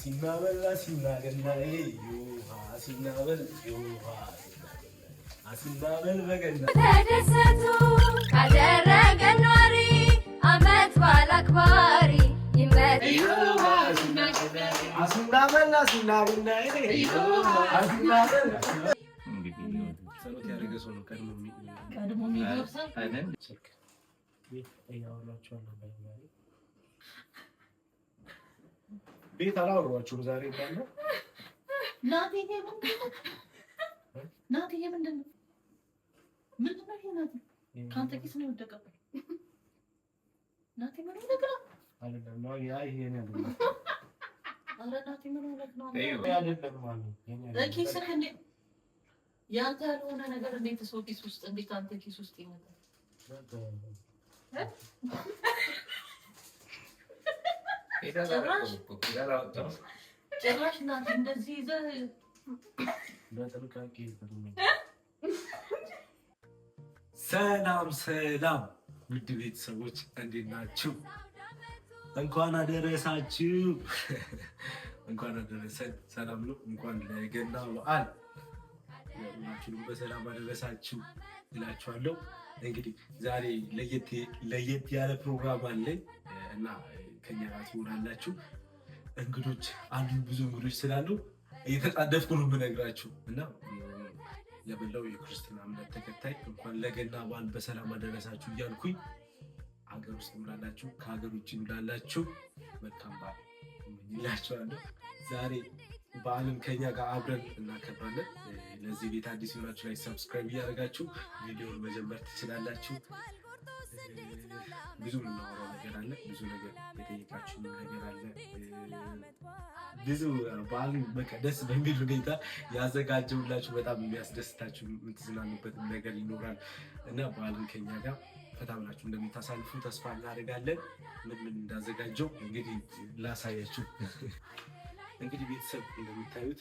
አሲናበል አሲናገናዬ ዮሃ አሲናበል ዮሃ አሲናበል በገና ተደሰቱ ካደረገን ኗሪ አመት በዓል አክባሪ ይመት አሲናበል አሲናገናዬ አሲናበል ጸሎት ያደረገ ሰው ነው ቀድሞ የሚደርሰው አይደል? ስልክ እያወራችሁ ነው። ቤት አላወራችሁም ዛሬ ባለ ናቲ ምንድን ነው? ከአንተ ኪስ ነው የወደቀው? ናቲ ምን ሆነህ ነው? አይደለም ነው ያ ይሄን አይደለም። ኧረ ናቲ ምን ሆነህ ነው? አይደለም ማሚ ለኪስህ እንደ ያንተ ያልሆነ ነገር እንዴት ሰው ኪስ ውስጥ እንዴት አንተ ኪስ ውስጥ ይመጣል? ጭራሽ ናቲ እንደዚህ ይዘህ በጥንቃቄ ሰላም ሰላም ውድ ቤተሰቦች እንዴት ናችሁ? እንኳን አደረሳችሁ። እንኳን አደረሰን። ሰላም ነው። እንኳን ለገና በዓል ሁላችሁም በሰላም አደረሳችሁ እላችኋለሁ። እንግዲህ ዛሬ ለየት ያለ ፕሮግራም አለኝ እና ከኛ ጋር ትሆናላችሁ። እንግዶች አሉ፣ ብዙ እንግዶች ስላሉ እየተጣደፍኩ ነው የምነግራችሁ እና ለበላው የክርስትና እምነት ተከታይ እንኳን ለገና በዓል በሰላም አደረሳችሁ እያልኩኝ ሀገር ውስጥ ምላላችሁ ከሀገር ውጭ ምላላችሁ መልካም በዓል እላችኋለሁ። ዛሬ በዓልን ከኛ ጋር አብረን እናከብራለን። ለዚህ ቤት አዲስ የሆናችሁ ላይ ሰብስክራይብ እያደረጋችሁ ቪዲዮውን መጀመር ትችላላችሁ። ብዙ የምናወራው ነገር አለ፣ ብዙ ነገር የጠየቃችሁ ነገር አለ። ብዙ በዓልን በቃ ደስ በሚል ሁኔታ ያዘጋጀውላችሁ በጣም የሚያስደስታችሁ የምትዝናኑበት ነገር ይኖራል እና በዓልን ከኛ ጋር ፈታ ብላችሁ እንደምታሳልፉ ተስፋ እናደርጋለን። ምን እንዳዘጋጀው እንግዲህ ላሳያችሁ። እንግዲህ ቤተሰብ እንደምታዩት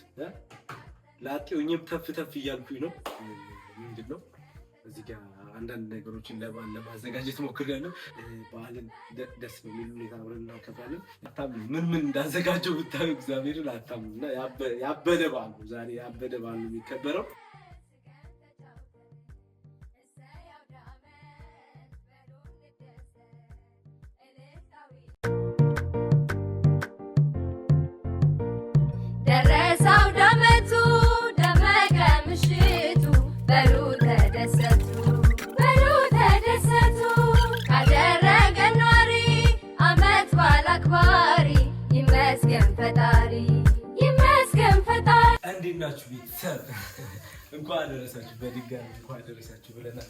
ላጤውኝም ተፍ ተፍ እያልኩኝ ነው። ምንድን ነው እዚህ ጋር አንዳንድ ነገሮችን ለማዘጋጀት ሞክሬያለሁ። በዓልን ደስ በሚል ሁኔታ አብረን እናከብራለን። አታምኑ ምን እንዳዘጋጀው ብታዩ እግዚአብሔርን አታምኑ። እና ያበደ በዓል ነው ዛሬ፣ ያበደ በዓል ነው የሚከበረው። ደረሰው ደመቱ ደመቀ ምሽቱ በሉ ተደሰቱ ካደረገን ኗሪ አመት በዓል አክባሪ ይመስገን ፈጣሪ ይመስገን ፈጣሪ። እንዴት ናችሁ ቤተሰብ? እንኳን አደረሳችሁ፣ በድጋሚ እንኳን አደረሳችሁ ብለናል።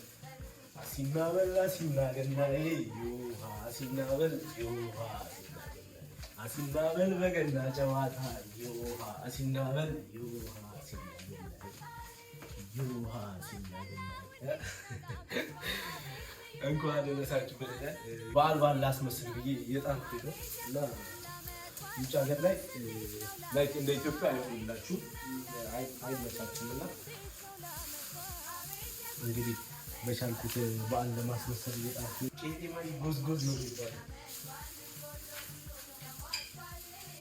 አሲናበል አሲናገናዬ ዮሃ አሲናበል ዮሃ አሲናበል በገና ጨዋታ ዮሃ አሲናበል ዮሃ እንኳን አደረሳችሁ ብለናል። በዓል ላስመስል ብዬ እየጣርኩት ነው እና ውጭ ሀገር ላይ እንደ ኢትዮጵያ አይሆንላችሁ አይመቻችም እና እንግዲህ በቻልኩት በዓል ለማስመሰል እየጣርኩት ቄጤማ ጎዝጎዝ ነው የሚባለው።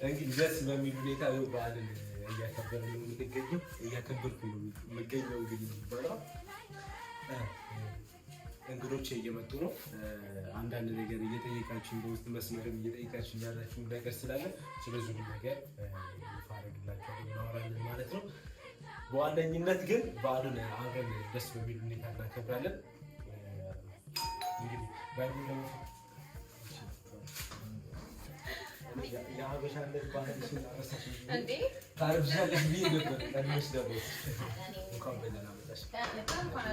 እንግዲህ ደስ በሚል ሁኔታ በዓልን እያከበርን ነው የምንገኘው፣ እያከበርኩ ነው የምገኘው። እንግዲህ የሚባለው እንግዶች እየመጡ ነው። አንዳንድ ነገር እየጠየቃችሁ በውስጥ መስመርም እየጠየቃችሁ ያላችሁ ነገር ስላለ ስለዚህ ነገር ይፋ አደርግላችኋለሁ፣ እናወራለን ማለት ነው። በዋነኝነት ግን በዓሉን አብረን ደስ በሚል ሁኔታ እናከብራለን። እንግዲህ የሀበሻነት ባህልሽን አረሳሽ እንዴ? ታረብሻለሽ ብዬ ነበር። ቀድመሽ ደግሞ እንኳን በደህና መጣሽ። እንኳን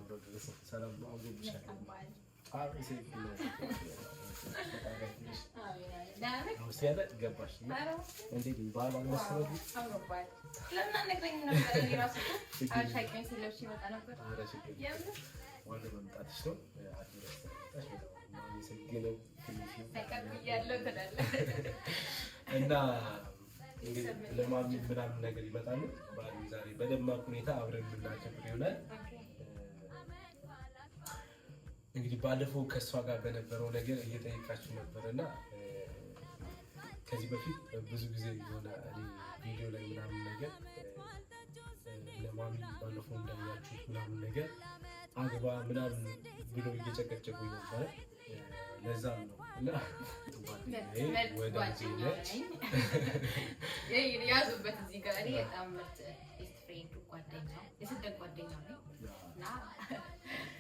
አደረሰ። ሰላም ነው? አብሮብሻል። ሲያለ ገባሽ እንዴ? ባህል አልመሰለኝም። ለምን አልነግረኝም ነበር? እኔ እራሱ አልሻቀኝ ስለሽ ይመጣ ነበር። ወደ መምጣትሽ ነው እና እንግዲህ ለማሚ ምናምን ነገር ይመጣሉ። ዛሬ በደማቅ ሁኔታ አብረን የምናከብር ይሆናል። እንግዲህ ባለፈው ከእሷ ጋር በነበረው ነገር እየጠየቃችሁ ነበር እና ከዚህ በፊት ብዙ ጊዜ የሆነ ቪዲዮ ላይ ምናምን ነገር ለማሚ ባለፈው እንዳያችሁ ምናምን ነገር አግባ ምናምን ብሎ እየጨቀጨቁ ነበረ። ለዛም ነው እና ያዙበት እዚህ ጋር እኔ በጣም ምርጥ ቤስት ፍሬንድ ጓደኛ የስደት ጓደኛ ነኝ እና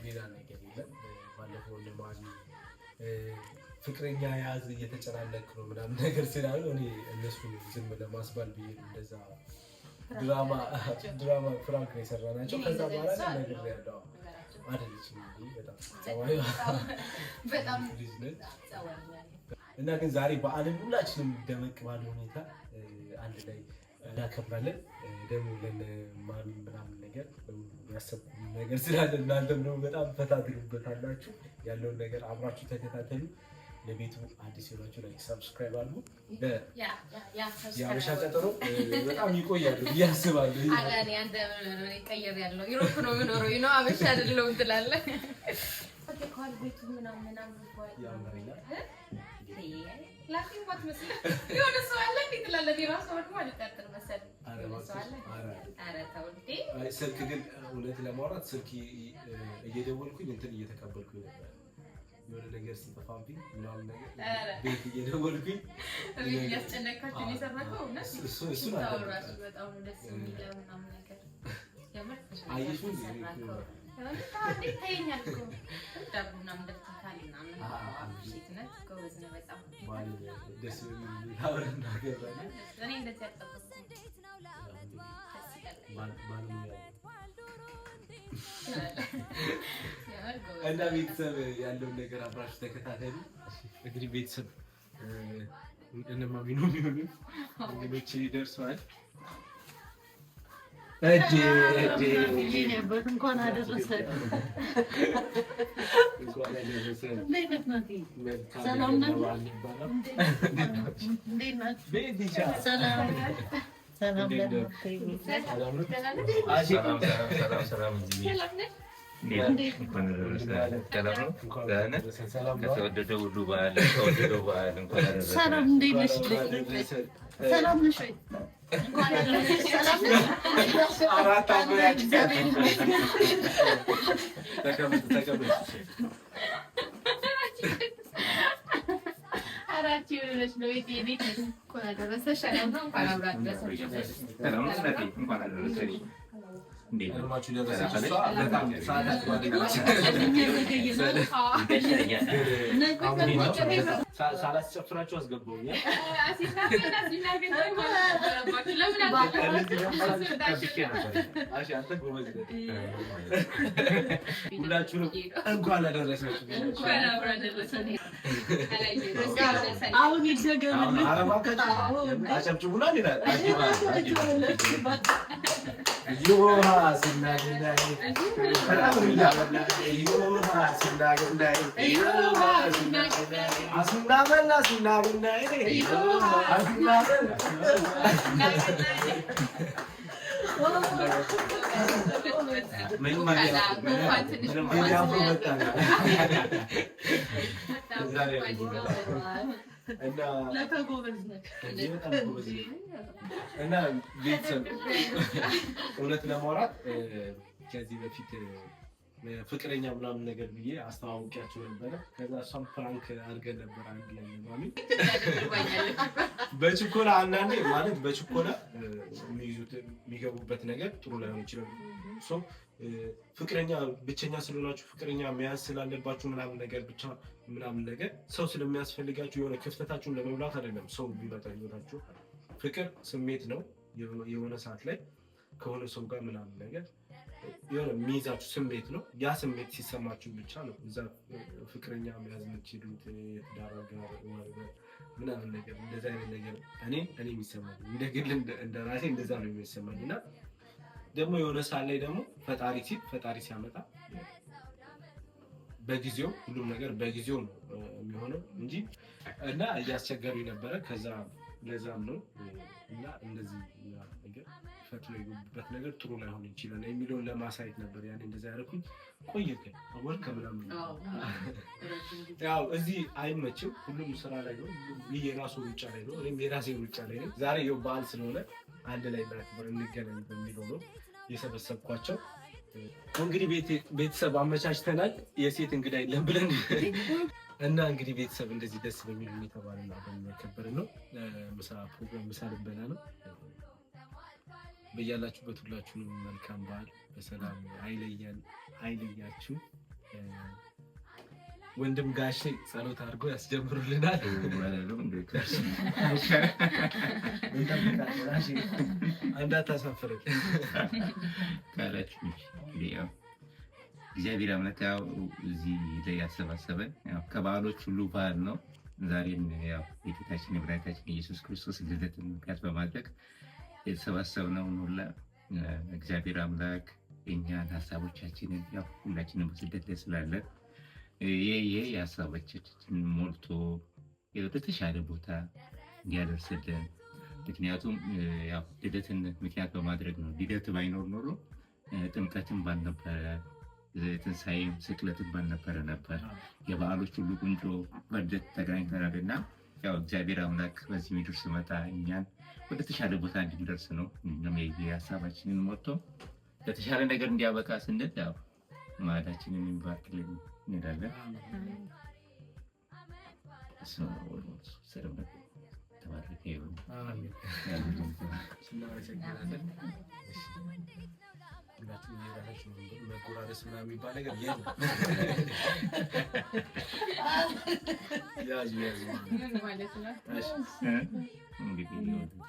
ሌላ ነገር የለም። ባለፈው ለማሚ ፍቅረኛ ያዝ እየተጨናነቅ ነው ምናምን ነገር ስላሉ እኔ እነሱ ዝም ለማስባል ብዬ እንደዛ ድራማ ፍራንክ ነው የሰራናቸው። ከዛ በኋላ ነገር ያለው አይደለችም በጣም ልጅ ነች እና ግን ዛሬ በዓልን ሁላችንም ደመቅ ባለ ሁኔታ አንድ ላይ እናከብራለን። ደግሞ ለማሚ ምናምን ነገር ያሰብኩ ነገር ስላለ እናንተም ደግሞ በጣም ፈታ ትሉበታላችሁ። ያለውን ነገር አብራችሁ ተከታተሉ። ለቤቱ አዲስ የሆናችሁ ላይክ ሰብስክራይብ አድርጉ። የሀበሻ ቀጠሮ በጣም ይቆያሉ ብዬ አስባለሁ። አጋኔ አንተ ቀየር ያለው ዩሮፕ ነው የምኖረው ነው ሀበሻ አይደለሁም ትላለህ። ተከኳል ቤቱ ምናምን ላኪንባት መስል የሆነ ሰው አለ እንዴ ትላለህ። ቢራስ ወርድ ማለት ታጥር መሰል አረ ተው እንዴ። ስልክ ግን እውነት ለማውራት ስልክ እየደወልኩኝ እንትን እየተቀበልኩኝ ነበር። የሆነ ነገር ሲጠፋብኝ ምናምን ነገር ቤት እየደወልኩኝ እያስጨነቃችሁ የሰራከው እና እሱ ታውራሱ በጣም ደስ የሚለው ምናምን ነገር ያመር አይሹ እና ቤተሰብ ያለውን ነገር አብራችሁ ተከታተሉ። እንግዲህ ቤተሰብ እንደማሚኑ የሚሆኑ እንግዶች ይደርሰዋል። እንኳን አደረሰን። ሰላም ነው። ከተወደደው ሁሉ በዓል ከተወደደው በዓል እንኳን ሰላም እንዴት ነሽ? ሰላም ነሽ ወይ? እንኳን አደረሰሽ። ሰላም ነሽ? አራት አመት ተቀበል አራት ይኸውልሽ ነው ቤት እንኳን አደረሰሽ። ሰላም ነው። እንኳን አደረሰሽ። ሰላም ነው። እንኳን አደረሰሽ። ሳላስጨፍራችሁ አስገባሁኝ። ሁላችሁንም እንኳን አደረሳችሁ። አሁን ይደገምልኝ። አጨብጭቡናል ይላል። እና ቤተሰብ እውነት ለማውራት ከዚህ በፊት ፍቅረኛ ምናምን ነገር ብዬ አስተዋውቂያቸው ነበረ። ከዛ እሷም ፍራንክ አድርገን ነበር አንድ ላይ ማሚ በችኮላ አንዳንዴ ማለት በችኮላ የሚገቡበት ነገር ጥሩ ላይሆን ይችላል። ፍቅረኛ ብቸኛ ስለሆናችሁ ፍቅረኛ መያዝ ስላለባችሁ ምናምን ነገር ብቻ ምናምን ነገር ሰው ስለሚያስፈልጋችሁ የሆነ ክፍተታችሁን ለመሙላት አይደለም ሰው ቢመጣ ይወጣችሁ። ፍቅር ስሜት ነው። የሆነ ሰዓት ላይ ከሆነ ሰው ጋር ምናምን ነገር የሆነ የሚይዛችሁ ስሜት ነው። ያ ስሜት ሲሰማችሁ ብቻ ነው እዛ ፍቅረኛ መያዝ የምትችሉት። የትዳር ጋር ምናምን ነገር እንደዛ አይነት ነገር እኔ የሚሰማኝ እንደ ግል እንደ ራሴ እንደዛ ነው የሚሰማኝ። እና ደግሞ የሆነ ሰዓት ላይ ደግሞ ፈጣሪ ሲያመጣ በጊዜው ሁሉም ነገር በጊዜው ነው የሚሆነው እንጂ እና እያስቸገሩኝ ነበረ። ከዛ ለዛም ነው እና እንደዚህ ነገር ፈትሎ የገቡበት ነገር ጥሩ ላይሆን ይችላል የሚለውን ለማሳየት ነበር ያኔ እንደዛ ያደረኩኝ። ቆየ ግን ወር ከምናምን ያው እዚህ አይመችም፣ ሁሉም ስራ ላይ ነው፣ ይህ የራሱ ሩጫ ላይ ነው፣ እኔም የራሴ ሩጫ ላይ ነው። ዛሬ የው በዓል ስለሆነ አንድ ላይ እናክብር እንገናኝ በሚለው ነው የሰበሰብኳቸው። እንግዲህ ቤተሰብ አመቻችተናል፣ የሴት እንግዳ የለም ብለን እና እንግዲህ ቤተሰብ እንደዚህ ደስ በሚል ሁኔታ ባልና በሚያከበር ነው ምሳ ፕሮግራም ምሳ ልንበላ ነው። በያላችሁበት ሁላችሁንም መልካም በዓል በሰላም አይለያችሁ። ወንድም ጋሼ ጸሎት አድርጎ ያስጀምሩልናል። እንዳታሳፍረን ካላችሁ እግዚአብሔር አምላክ ያው እዚህ ላይ ያሰባሰበን ከበዓሎች ሁሉ በዓል ነው። ዛሬም ያው የጌታችን የመድኃኒታችን ኢየሱስ ክርስቶስ ልደትን ምክንያት በማድረግ የተሰባሰብነውን ሁላ እግዚአብሔር አምላክ የእኛን ሀሳቦቻችንን ያው ሁላችንም በስደት ላይ ስላለን ይህ የሀሳቦቻችን ሞልቶ ወደተሻለ ቦታ እንዲያደርስልን። ምክንያቱም ያው ልደትን ምክንያት በማድረግ ነው። ልደት ባይኖር ኖሮ ጥምቀትን ባልነበረ፣ ትንሣኤም ስቅለትን ባልነበረ ነበር። የበዓሎች ሁሉ ቁንጮ በልደት ተገናኝተናል እና ያው እግዚአብሔር አምላክ በዚህ ምድር ስመጣ እኛን ወደ ተሻለ ቦታ እንድንደርስ ነው። የሀሳባችንን ሞቶ ለተሻለ ነገር እንዲያበቃ ስንል ያው ማዕዳችንን እንባርክልን እንሄዳለን። ተባረከ ይሁን። መጎራረስ ምናምን የሚባል ነገር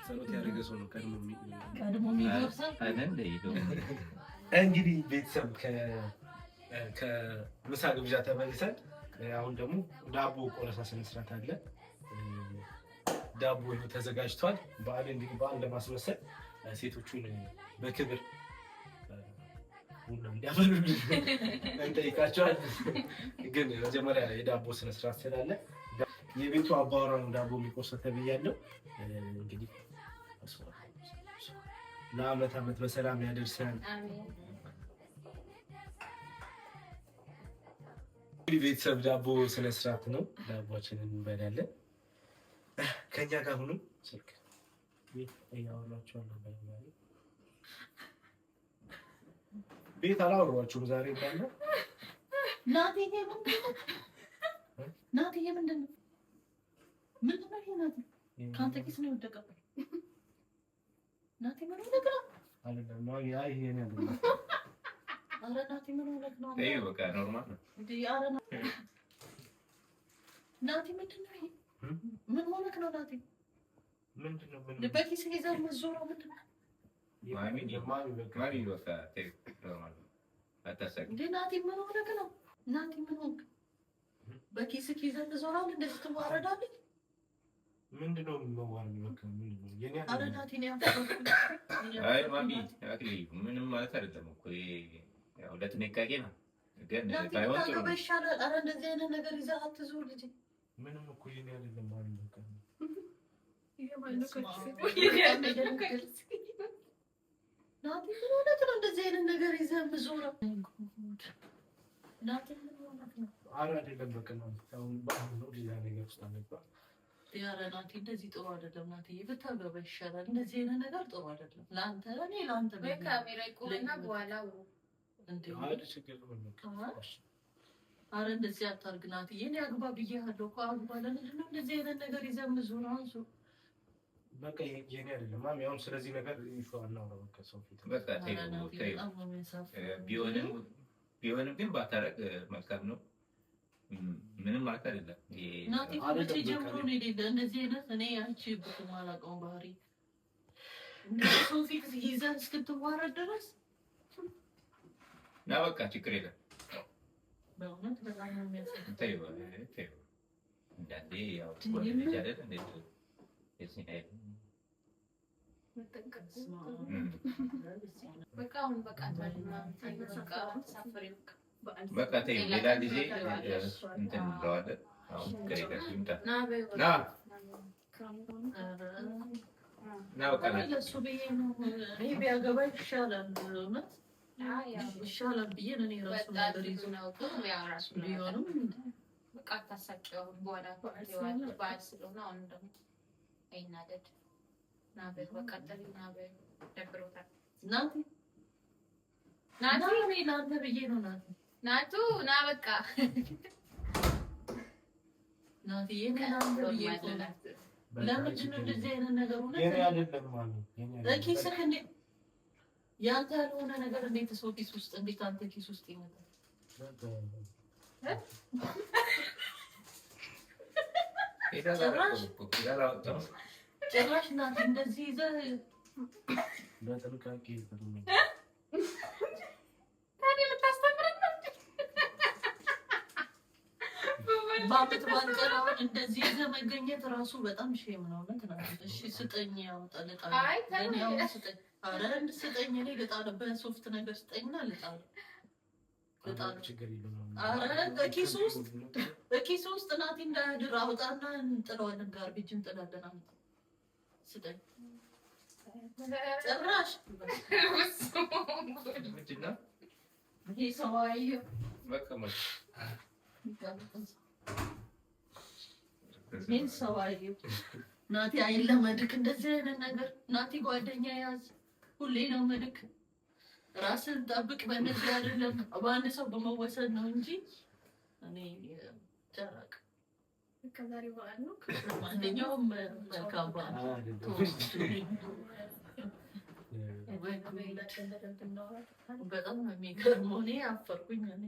ጸሎት ያደረገ ሰው ነው ቀድሞ እንግዲህ ቤተሰብ ከምሳ ግብዣ ተመልሰን አሁን ደግሞ ዳቦ ቆረሳ ስነስርዓት አለ። ዳቦ ተዘጋጅቷል። በዓል እንግዲህ በዓል ለማስመሰል ሴቶቹን በክብር ቡና እንዲያፈሉልን እንጠይቃቸዋል። ግን መጀመሪያ የዳቦ ስነስርዓት ስላለ የቤቱ አባወራ ነው ዳቦ የሚቆርሰው ተብያለሁ። እንግዲህ ለዓመት ዓመት በሰላም ያደርሰን። እንግዲህ ቤተሰብ ዳቦ ስነስርዓት ነው። ዳቦችንን እንበላለን። ከኛ ጋር ሁኑ። ስልክ እያወራቸዋለሁ። ቤት አላወራኋቸውም ዛሬ ባለ ናቲዬ ምንድን ነው? ከአንተ ኪስ ነው የወደቀው? ናቲ ምን ሆነህ ነው? ኧረ ናቲ ምን ሆነህ ነው? በቃ ኖርማል ነው። ናቲ ምንድን ነው ይሄ? ምን ሆነህ ነው ናቲ? በኪስህ ይዘህ የምትዞረው ምንድን ነው? ናቲ ምን ሆነህ ነው? ናቲ ምን ሆንክ? በኪስህ ይዘህ ትዞራለህ? እንደዚህ ትዋረዳለህ? ምንድን ነው መዋረድ? ኧረ ናቲ ምንም ማለት አይደለም እኮ ለጥንቃቄ ነው። ግን ይሻላል። ኧረ እንደዚህ አይነት ነገር ይዘህ አትዞር ልጄ። ምንም እኮ የኔ አይደለም ማለት ነው። ናቲ ምን ሆነህ ነው እንደዚህ አይነት ነገር ይዘህ የምትዞረው? ናቲ ምን ሆነህ ነው? ኧረ አይደለም በቃ አሁን ነው ሌላ ነገር ውስጥ አልገባም። ኧረ ናቲ እንደዚህ ጥሩ አይደለም። ናቲ ብታገባ ይሻላል። እንደዚህ አይነት ነገር ጥሩ አይደለም ለአንተ። እኔ ለአንተ ካሜራ ይቆምና በኋላ ኧረ እንደዚህ አታርግ ናትዬ። እኔ አግባ ብዬሃለሁ እኮ አግባ። ለምንድን ነው እንደዚህ አይነት ነገር ይዘህ የምትዞረው? አንሱ በቃ የኔ አይደለም ማሚ። አሁን ስለዚህ ነገር ይሹ አናውራ በቃ ሰው ፊት በቃ ቢሆንም ግን ባታረቅ መልካም ነው። ምንም ማለት አይደለም። ናቲ ከመቼ ጀምሮ ነው የሌለ እንደዚህ አይነት እኔ አይቼብህም አላውቀውም ባህሪ እንደዚህ ሰው ፊት ይዘህ እስክትዋረድ ድረስ ና በቃ ችግር የለም። በእውነት በጣም ነው የሚያስፈልግ። እንዳንዴ ያው በቃ ሌላ ጊዜ እንትን እንለዋለን። አሁን ለእሱ ብዬ ነው እኔ ቢያገባ ይሻላል እውነት ይሻላል ብዬ ነው እኔ ራሱ ነገር ይዞ ቢሆንም በቃ አታሳቂው በኋላ በዓል ስለሆነ አሁን ደግሞ አይናደድ ናበል በቃ ጠሪና ደብሮታል ናቲ እኔ ለአንተ ብዬ ነው ናቱ ና በቃ ናቲ ለአንተ ብዬ ነው ለምንድን ነው እንደዚህ አይነት ነገር የኔ አይደለም ማሚ ኪስህ እንዴት ያንተ ያልሆነ ነገር እንዴት ሰው ኪስ ውስጥ እንዴት አንተ ኪስ ውስጥ ይመጣል? ጭራሽ እናት እንደዚህ ይዘህ በጥንቃቄ በአመት ባንቀራውን እንደዚህ ይዘህ መገኘት ራሱ በጣም ሼም ነው። እሺ ስጠኝ፣ ያውጣል ስጠኝ። ኧረ ስጠኝ፣ እኔ ልጣለው፣ በሶፍት ነገር ስጠኝና ልጣለው። ኧረ በኪስ ውስጥ ናቲ እንዳያድር አውጣና እንጥለዋለን፣ ጋርቤጅ እንጥላለን። አምጣ ስጠኝ። ጭራሽ ይሄ ሰዋዬ ምን ሰዋዬ ናቲ አይለመድክ እንደዚህ አይነት ነገር። ናቲ ጓደኛ ያዝ፣ ሁሌ ነው መድክ። ራስን ጠብቅ። በእነዚህ አይደለም በአንድ ሰው በመወሰድ ነው እንጂ እኔ ጨራቅ ከዛሬ በዓል ነው። ማንኛውም መልካም በዓል በጣም የሚገርመው እኔ አፈርኩኝ። እኔ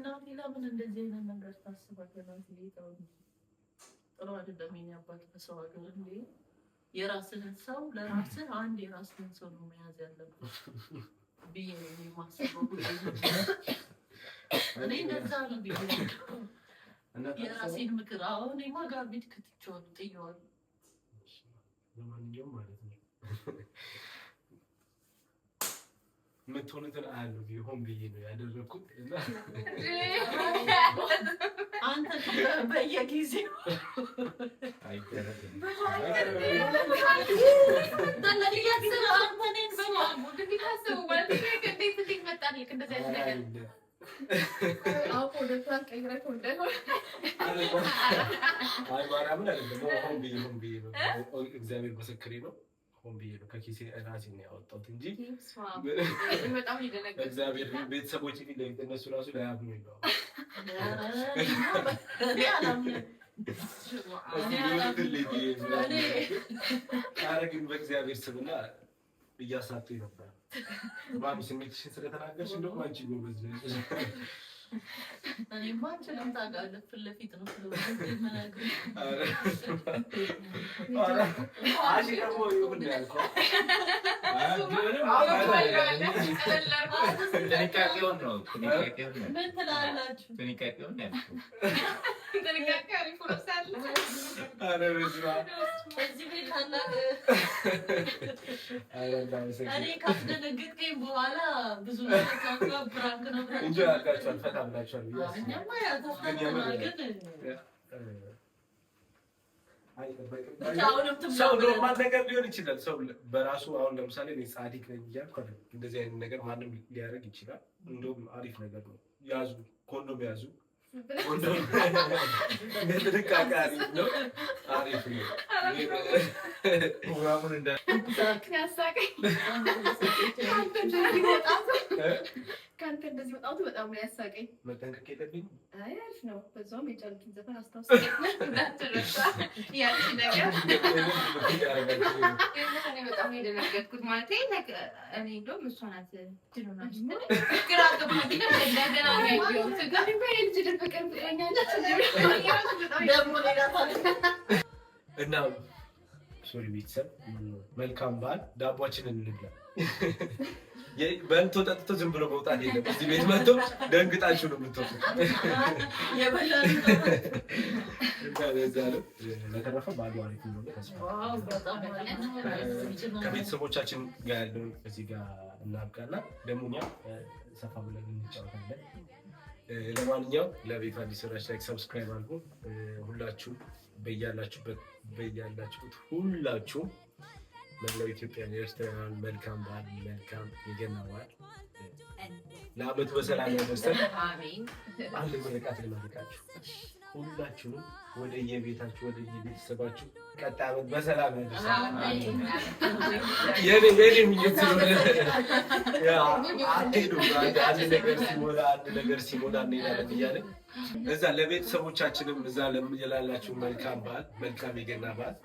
ናቲ ለምን እንደዚህ አይነት ነገር ታስባለህ? ጥሩ አይደለም። የእኔ አባት በሰው ሀገር እንዴ የራስህን ሰው ለራስህ አንድ የራስህን ሰው ነው መያዝ ያለብህ ብዬ ነው የማስበው። እኔ እንደዛ ነው ብዬ የራሴን ምክር አሁን እኔማ ጋርቤት ክትቼዋለሁ፣ ጥዬዋለሁ። ለማንኛውም ማለት ነው የምትሆኑትን አያለሁ ቢሆን ብዬ ነው ያደረኩት። አንተ በየጊዜው እግዚአብሔር ምስክሬ ነው። ሆን ብዬ ነው ከኪሴ ራሴ ነው ያወጣሁት እንጂ በጣም ይደነገጥ እግዚአብሔር ቤተሰቦች ፊት ለፊት እነሱ ራሱ ላያምኑ ይለው ግን በእግዚአብሔር ስምና እያሳጡኝ ነበር። ማሚ ስሜትሽን ስለተናገርሽ እንደውም አንቺ ጎበዝ ነሽ። እኔማ አንቺንም ታውቃለህ፣ ፊት ለፊት ነው ስለምነግርህ። ምን ትላላችሁ? እኔ ካስደነገጥከኝ በኋላ ብዙ ብራንክ ነው እንጂ አልካችኋል፣ ፈታ ብላችኋል። ሰው ኖርማል ነገር ሊሆን ይችላል። ሰው በራሱ አሁን ለምሳሌ እኔ ጻድቅ ነኝ እያልኩ እንደዚህ አይነት ነገር ማንም ሊያደርግ ይችላል። እንደውም አሪፍ ነገር ነው። ያዙ፣ ኮንዶም ያዙ። ጥንቃቄ አሪፍ ነው፣ አሪፍ ነው። ፕሮግራሙን ከአንተ እንደዚህ ወጣቱ በጣም ነው ያሳቀኝ። መጠንቀቅ የለብኝም። አይ አሪፍ ነው። በዛውም የጫሉትን ዘፈን አስታውሰኝ እንዳትረሳ። ያቺ ነገር እኔ በጣም የደነገጥኩት ማለት እኔ እንደውም እሷ ናት ትሉናል ግራ ገባኝ። እንደገና ያየሁት ጋር በልጅ ደበቀን ብለኛለች ደግሞ ሌላ እና ሶሪ ቤተሰብ መልካም በዓል። ዳቧችንን እንብላ። በልቶ ጠጥቶ ዝም ብሎ መውጣት የለም። እዚህ ቤት መጥቶ ደንግጣችሁ ነው የምትወጡት። በተረፈ በዓሉ አሪፍ እንደሆነ ተስፋ ከቤተሰቦቻችን ጋር ያለውን እዚህ ጋር እናብቃና ደግሞ እኛ ሰፋ ብለን እንጫወታለን። ለማንኛውም ለቤቱ አዲስ ሆናችሁ ላይክ ሰብስክራይብ አድርጉ። ሁላችሁም በያላችሁት ሁላችሁም መላው ኢትዮጵያን ኤርትራውያን መልካም በዓል፣ መልካም የገና በዓል ለዓመቱ በሰላም ያደርሰን። አንድ ምርቃት ልመርቃችሁ። ሁላችሁም ወደ የቤታችሁ ወደ የቤተሰባችሁ ቀጣይ ዓመት በሰላም ያደርሰን። የኔ ምኞት አንድ ነገር ሲሞላ እንሄዳለን እያለን እዛ ለቤተሰቦቻችንም እዛ ላላችሁ መልካም በዓል፣ መልካም የገና በዓል